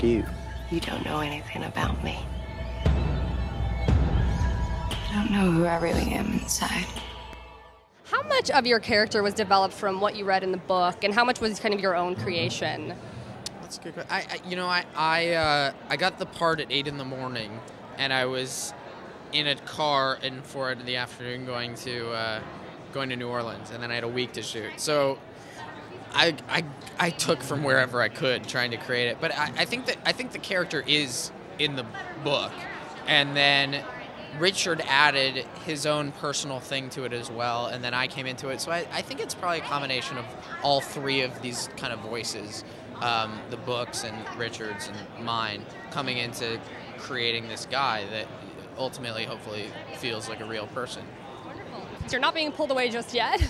you. You don't know anything about me. You don't know who I really am inside. How much of your character was developed from what you read in the book, and how much was kind of your own creation? That's a good question. I got the part at 8 in the morning, and I was in a car in 4 in the afternoon going to New Orleans, and then I had a week to shoot. So I took from wherever I could trying to create it. But I think the character is in the book, and then Richard added his own personal thing to it as well, and then I came into it. So I think it's probably a combination of all three of these kind of voices, the books and Richard's and mine, coming into creating this guy that ultimately, hopefully, feels like a real person. Wonderful. You're not being pulled away just yet.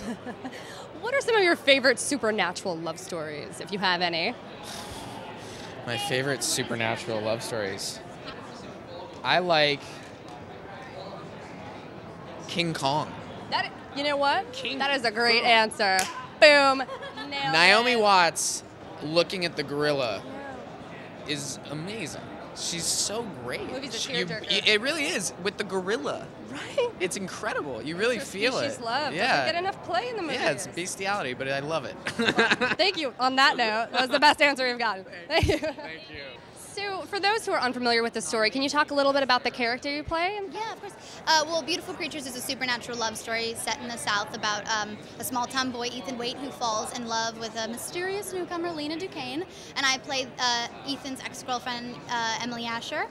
What are some of your favorite supernatural love stories, if you have any? My favorite supernatural love stories. I like King Kong. You know what? That is a great answer. Boom. Nailed Naomi it. Watts looking at the gorilla is amazing. She's so great. Movie's a tearjerker. It really is, with the gorilla. Right? It's incredible. You really For feel it. species love. Yeah. Doesn't get enough play in the movies. Yeah, it's bestiality, but I love it. Thank you. On that note, that was the best answer we've gotten. Thank you. Thank you. So, for those who are unfamiliar with the story, can you talk a little bit about the character you play? Yeah, of course. Well, Beautiful Creatures is a supernatural love story set in the South about a small-town boy, Ethan Waite, who falls in love with a mysterious newcomer, Lena Duquesne. And I play Ethan's ex-girlfriend, Emily Asher.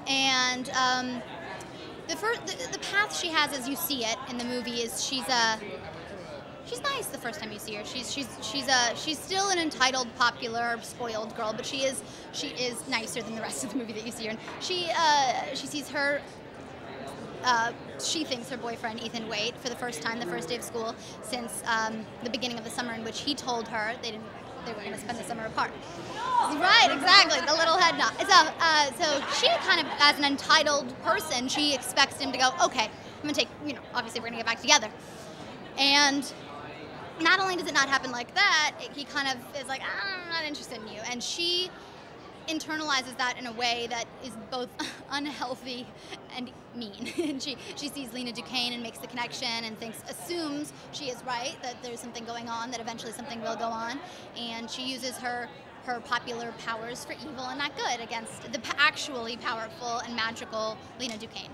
And the path she has as you see it in the movie is she's nice the first time you see her. She's still an entitled, popular, spoiled girl, but she is nicer than the rest of the movie that you see her in. She sees her. She thinks her boyfriend Ethan Waite for the first time, the first day of school since the beginning of the summer, in which he told her they were going to spend the summer apart. Right, exactly, the little head nod. So she kind of, as an entitled person, she expects him to go, okay, I'm going to take, obviously we're going to get back together. And not only does it not happen like that, he kind of is like, I'm not interested in you. And she internalizes that in a way that is both unhealthy and mean. And she sees Lena Duquesne and makes the connection and assumes she is right, that there's something going on, that eventually something will go on. And she uses her popular powers for evil and not good against the actually powerful and magical Lena Duquesne.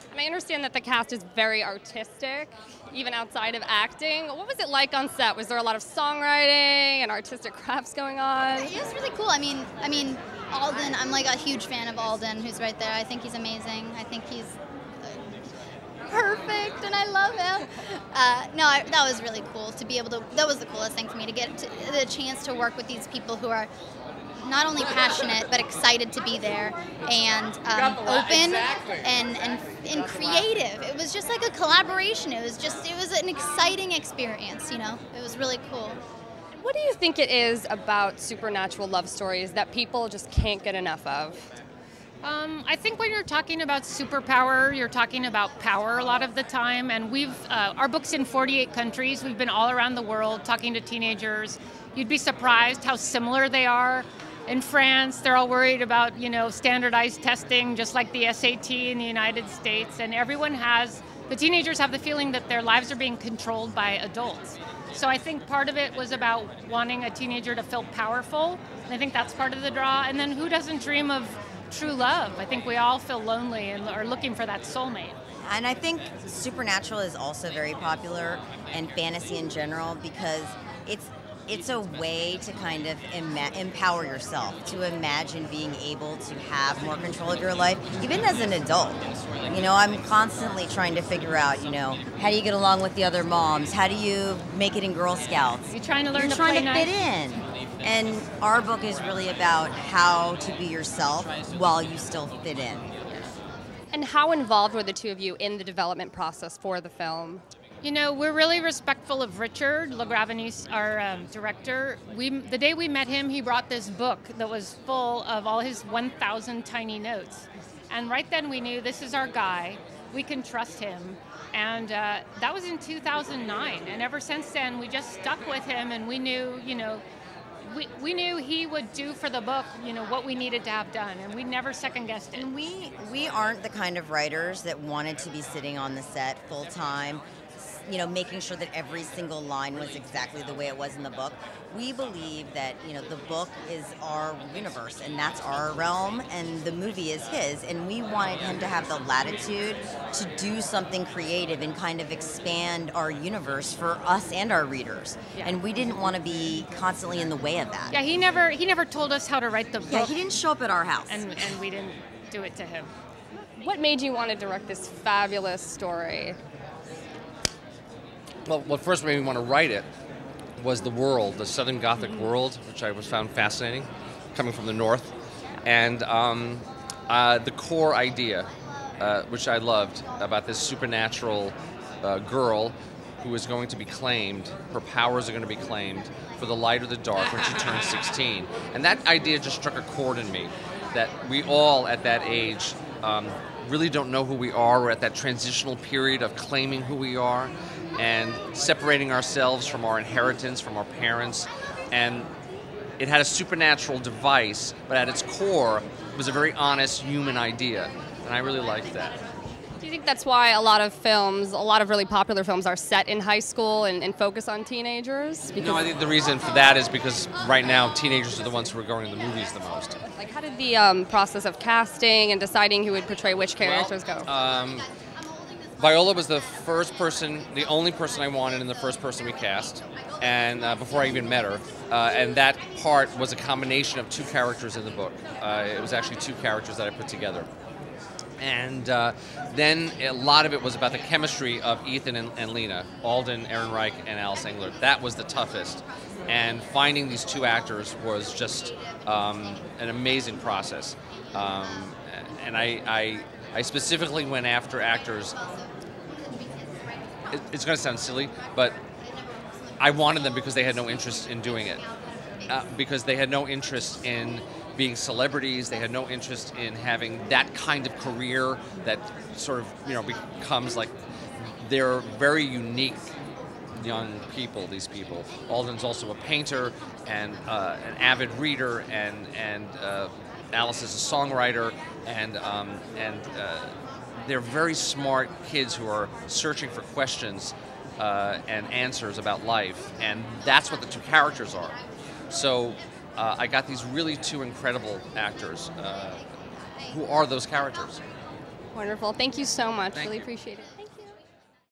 And I understand that the cast is very artistic, even outside of acting. What was it like on set? Was there a lot of songwriting and artistic crafts going on? It was really cool. I mean, Alden, I'm like a huge fan of Alden, who's right there. I think he's amazing. I think he's perfect, and I love him. That was really cool to be able to, that was the coolest thing for me, to get the chance to work with these people who are not only passionate but excited to be there and open and creative. It was just like a collaboration. It was an exciting experience, It was really cool. What do you think it is about supernatural love stories that people just can't get enough of? I think when you're talking about superpower, you're talking about power a lot of the time. And our book's in 48 countries. We've been all around the world talking to teenagers. You'd be surprised how similar they are. In France, they're all worried about, standardized testing, just like the SAT in the United States. And the teenagers have the feeling that their lives are being controlled by adults. So I think part of it was about wanting a teenager to feel powerful. And I think that's part of the draw. And then who doesn't dream of true love? I think we all feel lonely and are looking for that soulmate. And I think supernatural is also very popular, and fantasy in general, because it's a way to kind of empower yourself, to imagine being able to have more control of your life, even as an adult. I'm constantly trying to figure out, how do you get along with the other moms? How do you make it in Girl Scouts? You're trying to learn You're to play trying to nice. fit in. And our book is really about how to be yourself while you still fit in. And how involved were the two of you in the development process for the film? We're really respectful of Richard LaGravenese, our director. The day we met him, he brought this book that was full of all his 1,000 tiny notes. And right then we knew, this is our guy. We can trust him. And that was in 2009. And ever since then, we just stuck with him, and we knew, we knew he would do for the book, what we needed to have done, and we never second guessed it. And we aren't the kind of writers that wanted to be sitting on the set full time, making sure that every single line was exactly the way it was in the book. We believe that, the book is our universe and that's our realm and the movie is his. And we wanted him to have the latitude to do something creative and kind of expand our universe for us and our readers. Yeah. And we didn't want to be constantly in the way of that. Yeah, he never told us how to write the book. Yeah, he didn't show up at our house. And we didn't do it to him. What made you want to direct this fabulous story? Well, what first made me want to write it was the world, the Southern Gothic world, which I found fascinating, coming from the North, and the core idea, which I loved, about this supernatural girl who is going to be claimed, her powers are going to be claimed for the light or the dark when she turns 16. And that idea just struck a chord in me, that we all at that age really don't know who we are. We're at that transitional period of claiming who we are and separating ourselves from our inheritance, from our parents. And it had a supernatural device, but at its core, it was a very honest human idea. And I really liked that. Do you think that's why a lot of really popular films are set in high school and focus on teenagers? No, I think the reason for that is because right now teenagers are the ones who are going to the movies the most. Like, how did the process of casting and deciding who would portray which characters go? Viola was the only person I wanted and the first person we cast, and before I even met her. And that part was a combination of two characters in the book. It was actually two characters that I put together. And then a lot of it was about the chemistry of Ethan and Lena, Alden Ehrenreich and Alice Engler. That was the toughest. And finding these two actors was just an amazing process. And I specifically went after actors. It's going to sound silly, but I wanted them because they had no interest in doing it. Because they had no interest in being celebrities. They had no interest in having that kind of career that sort of, becomes like, they're very unique young people, these people. Alden's also a painter and an avid reader, and Alice is a songwriter, and they're very smart kids who are searching for questions and answers about life, and that's what the two characters are. So I got these really two incredible actors who are those characters. Wonderful. Thank you so much. Thank really you. appreciate it.